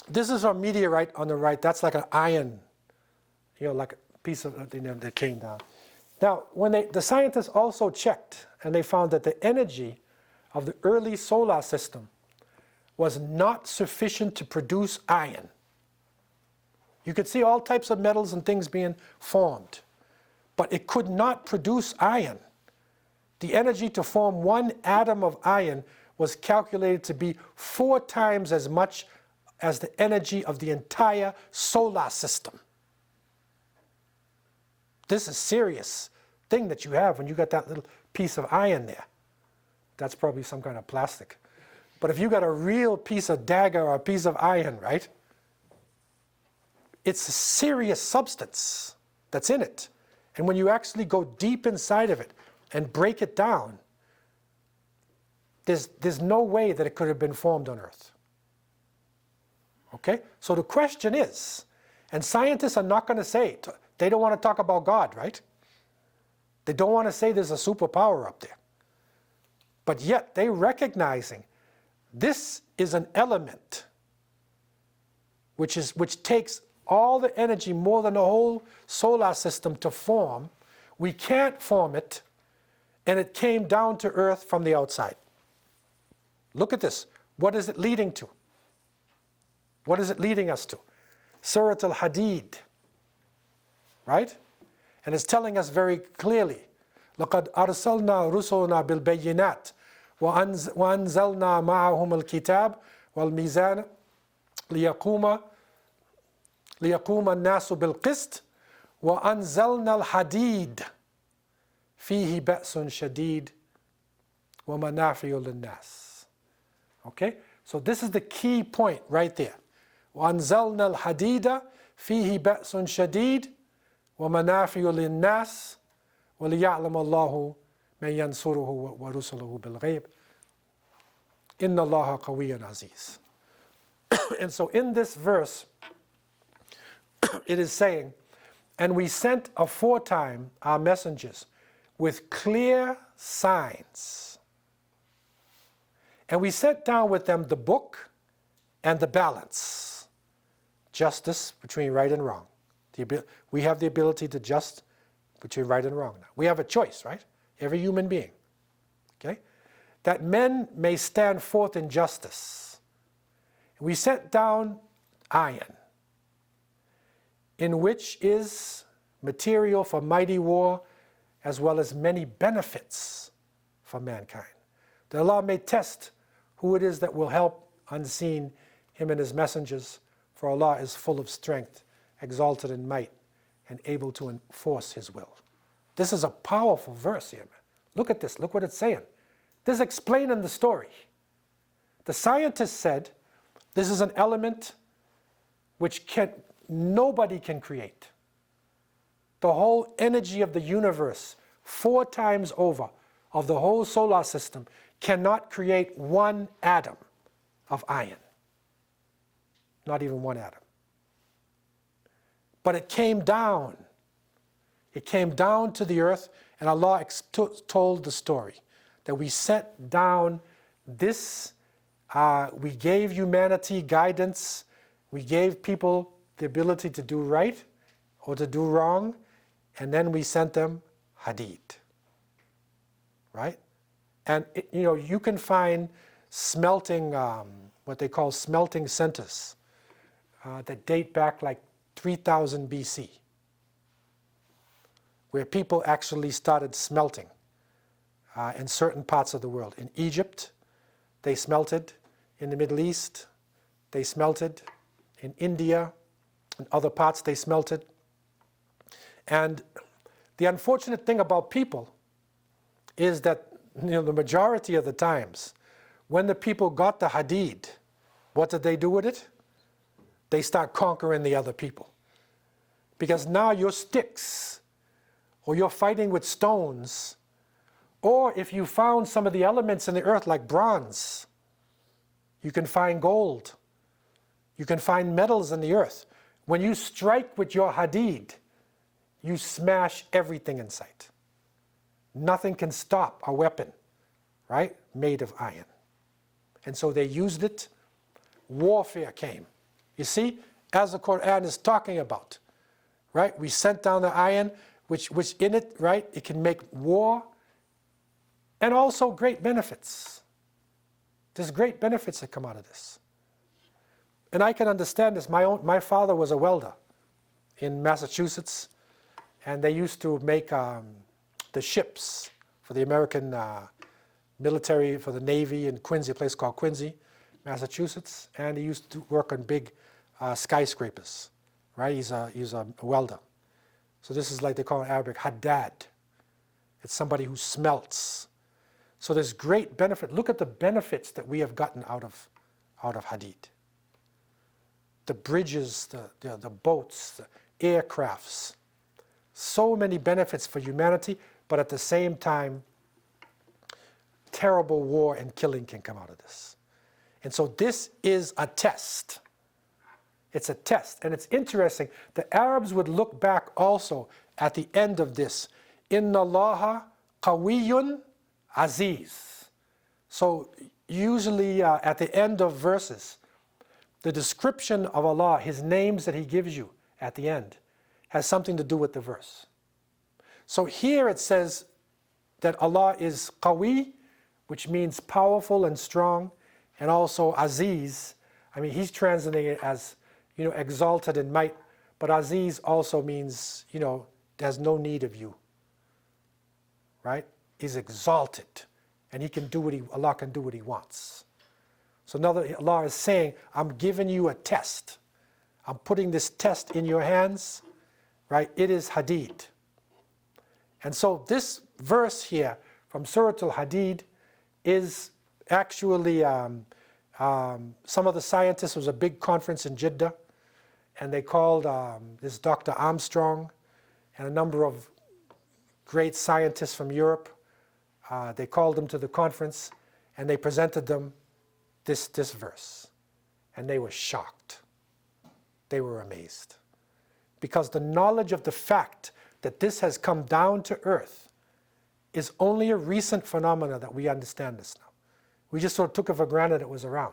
this is our meteorite on the right. That's like an iron, like a piece of that came down. Now, when the scientists also checked, and they found that the energy of the early solar system was not sufficient to produce iron. You could see all types of metals and things being formed, but it could not produce iron. The energy to form one atom of iron was calculated to be 4 times as much as the energy of the entire solar system. This is a serious thing that you have when you got that little piece of iron there. That's probably some kind of plastic. But if you got a real piece of dagger or a piece of iron, right? It's a serious substance that's in it. And when you actually go deep inside of it and break it down, there's no way that it could have been formed on Earth. Okay? So the question is, and scientists are not going to say, they don't want to talk about God, right? They don't want to say there's a superpower up there. But yet they're recognizing this is an element which takes all the energy, more than the whole solar system, to form. We can't form it, and it came down to Earth from the outside. Look at this. What is it leading to? What is it leading us to? Surat al-Hadid, right? And it's telling us very clearly, لَقَدْ أَرْسَلْنَا رُسُلُنَا بِالْبَيِّنَاتِ وَأَنزَلْنَا مَعَهُمُ الْكِتَابَ وَالْمِيزَانَ لِيَقُومَ النَّاسُ بِالْقِسْطِ وَأَنزَلْنَا الْحَدِيدَ فِيهِ بَأْسٌ شَدِيدٌ وَمَنَافِعُ لِلنَّاسِ. Okay? So this is the key point right there. وَأَنزَلْنَا الْحَدِيدَ فِيهِ بَأْسٌ شَدِيدٌ وَمَنَافِعُ لِلنَّاسِ وَلِيَعْلَمَ اللَّهُ مَنْ يَنْصُرُهُ وَرُسُلُهُ بِالْغَيْبِ إِنَّ اللَّهَ قَوِيٌّ عَزِيزٌ. And so in this verse, it is saying, and we sent aforetime our messengers with clear signs. And we set down with them the book and the balance. Justice between right and wrong. We have the ability to just between right and wrong now. We have a choice, right? Every human being. Okay? That men may stand forth in justice. We set down iron, in which is material for mighty war, as well as many benefits for mankind. That Allah may test who it is that will help unseen him and his messengers, for Allah is full of strength, exalted in might, and able to enforce his will. This is a powerful verse here, man. Look at this, look what it's saying. This is explaining the story. The scientists said this is an element which nobody can create. The whole energy of the universe, 4 times over, of the whole solar system, cannot create 1 atom of iron. Not even 1 atom. But it came down. It came down to the earth, and Allah told the story that we sent down this, we gave humanity guidance, we gave people the ability to do right or to do wrong, and then we sent them hadid. Right? And you can find smelting, what they call smelting centers that date back like 3000 BC, where people actually started smelting in certain parts of the world. In Egypt, they smelted. In the Middle East, they smelted. In India, in other parts, they smelted. And the unfortunate thing about people is that the majority of the times, when the people got the hadid, what did they do with it? They start conquering the other people. Because now your sticks, or you're fighting with stones, or if you found some of the elements in the earth like bronze, you can find gold, you can find metals in the earth. When you strike with your hadid, you smash everything in sight. Nothing can stop a weapon, right, made of iron. And so they used it. Warfare came. You see, as the Qur'an is talking about, right, we sent down the iron, which in it, right, it can make war and also great benefits. There's great benefits that come out of this. And I can understand this. My father was a welder in Massachusetts, and they used to make the ships for the American military, for the Navy in Quincy, a place called Quincy, Massachusetts, and he used to work on big skyscrapers, right? He's a welder. So this is like they call it in Arabic, haddad. It's somebody who smelts. So there's great benefit. Look at the benefits that we have gotten out of hadid. The bridges, the boats, the aircrafts. So many benefits for humanity, but at the same time, terrible war and killing can come out of this. And so this is a test. It's a test. And it's interesting. The Arabs would look back also at the end of this. Inna Allaha qawiyyun aziz. So usually at the end of verses, the description of Allah, His names that He gives you at the end, has something to do with the verse. So here it says that Allah is qawi, which means powerful and strong, and also aziz. I mean, He's translating it as, exalted in might, but aziz also means, there's no need of you, right? He's exalted, and Allah can do what He wants. So now that Allah is saying, I'm giving you a test. I'm putting this test in your hands, right? It is hadid. And so this verse here from Surah Al-Hadid is actually, some of the scientists, there was a big conference in Jeddah, and they called this Dr. Armstrong and a number of great scientists from Europe. They called them to the conference, and they presented them this verse. And they were shocked. They were amazed. Because the knowledge of the fact that this has come down to earth is only a recent phenomena that we understand this now. We just sort of took it for granted it was around.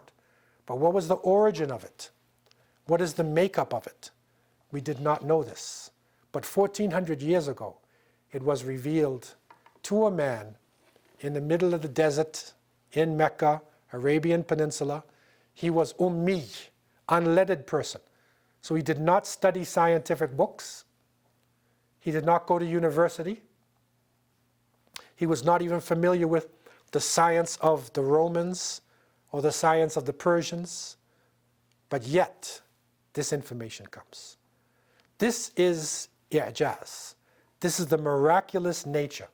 But what was the origin of it? What is the makeup of it? We did not know this. But 1400 years ago, it was revealed to a man in the middle of the desert in Mecca, Arabian Peninsula. He was ummi, unlettered person. So he did not study scientific books. He did not go to university. He was not even familiar with the science of the Romans or the science of the Persians. But yet, this information comes. This is i'jaz. This is the miraculous nature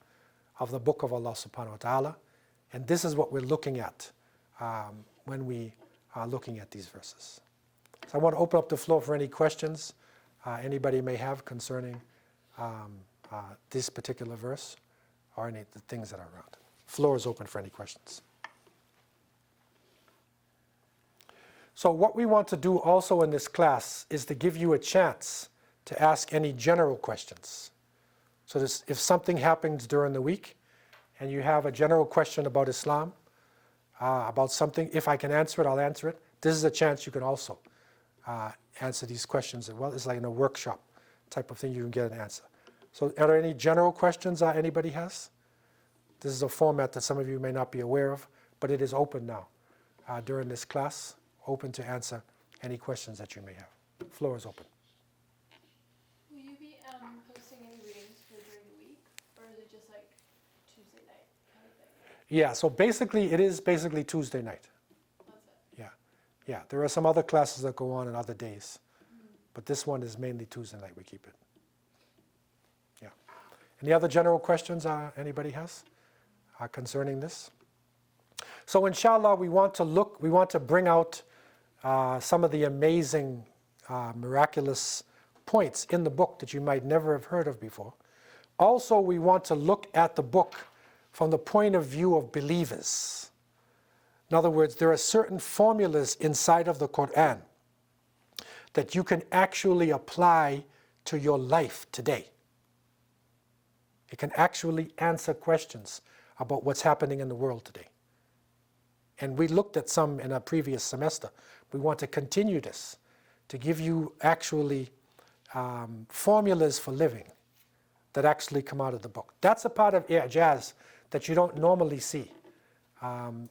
of the book of Allah subhanahu wa ta'ala. And this is what we're looking at when we are looking at these verses. So I want to open up the floor for any questions anybody may have concerning this particular verse or any of the things that are around it. Floor is open for any questions. So what we want to do also in this class is to give you a chance to ask any general questions. So if something happens during the week and you have a general question about Islam, about something, if I can answer it, I'll answer it. This is a chance you can also answer these questions. Well, it's like in a workshop type of thing, you can get an answer. So are there any general questions anybody has? This is a format that some of you may not be aware of, but it is open now during this class, open to answer any questions that you may have. The floor is open. Will you be posting any readings for during the week, or is it just like Tuesday night kind of thing? Yeah, so basically, it is basically Tuesday night. That's it. Yeah, yeah. There are some other classes that go on other days, but this one is mainly Tuesday night. We keep it. Yeah. Any other general questions anybody has concerning this? So, inshallah, we want to bring out some of the amazing, miraculous points in the book that you might never have heard of before. Also, we want to look at the book from the point of view of believers. In other words, there are certain formulas inside of the Qur'an that you can actually apply to your life today. It can actually answer questions about what's happening in the world today. And we looked at some in a previous semester. We want to continue this, to give you actually formulas for living that actually come out of the book. That's a part of i'jaz that you don't normally see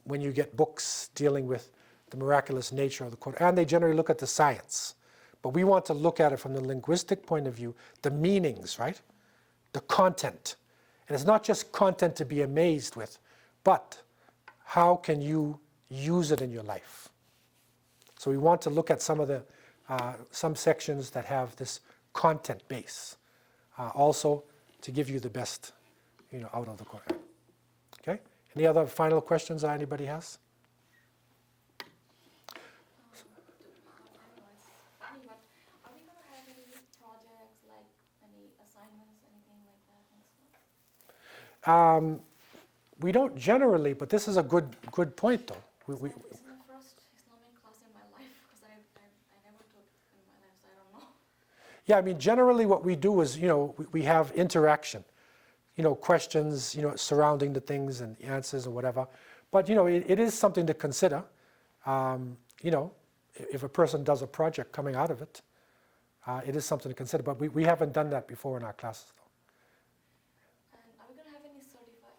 when you get books dealing with the miraculous nature of the Qur'an. They generally look at the science. But we want to look at it from the linguistic point of view, the meanings, right? The content. And it's not just content to be amazed with, but how can you use it in your life? So we want to look at some of the some sections that have this content base, also to give you the best, out of the Qur'an. Okay. Any other final questions that anybody has? Are we going to have any projects, like any assignments, anything like that next month? We don't generally, but this is a good point, though. It's my first Islamic class in my life, because I never took in my life, so I don't know. Yeah, I mean, generally what we do is, we have interaction, questions, surrounding the things and answers or whatever. But, it is something to consider. If a person does a project coming out of it, it is something to consider. But we haven't done that before in our classes, though. And are we going to have any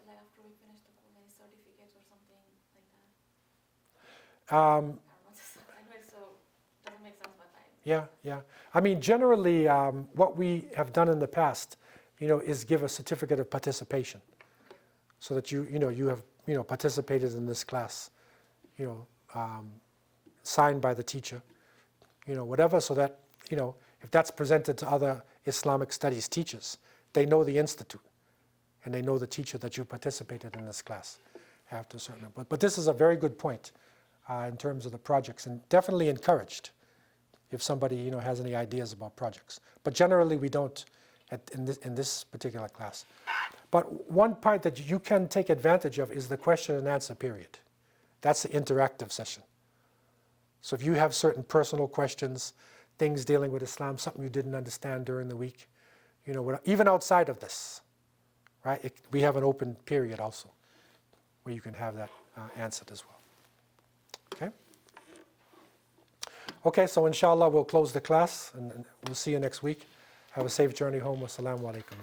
like after we finish the course, any certificates or something like that? I don't know, anyway, so it doesn't make sense, but Yeah. I mean, generally, what we have done in the past, is give a certificate of participation, so that you have participated in this class, signed by the teacher, whatever, so that if that's presented to other Islamic studies teachers, they know the institute, and they know the teacher that you participated in this class after a certain. But this is a very good point in terms of the projects, and definitely encouraged if somebody has any ideas about projects. But generally we don't in this particular class. But one part that you can take advantage of is the question and answer period. That's the interactive session. So if you have certain personal questions, things dealing with Islam, something you didn't understand during the week, even outside of this, right? We have an open period also where you can have that answered as well. Okay? Okay, so inshallah we'll close the class and we'll see you next week. Have a safe journey home. Wassalamu alaikum.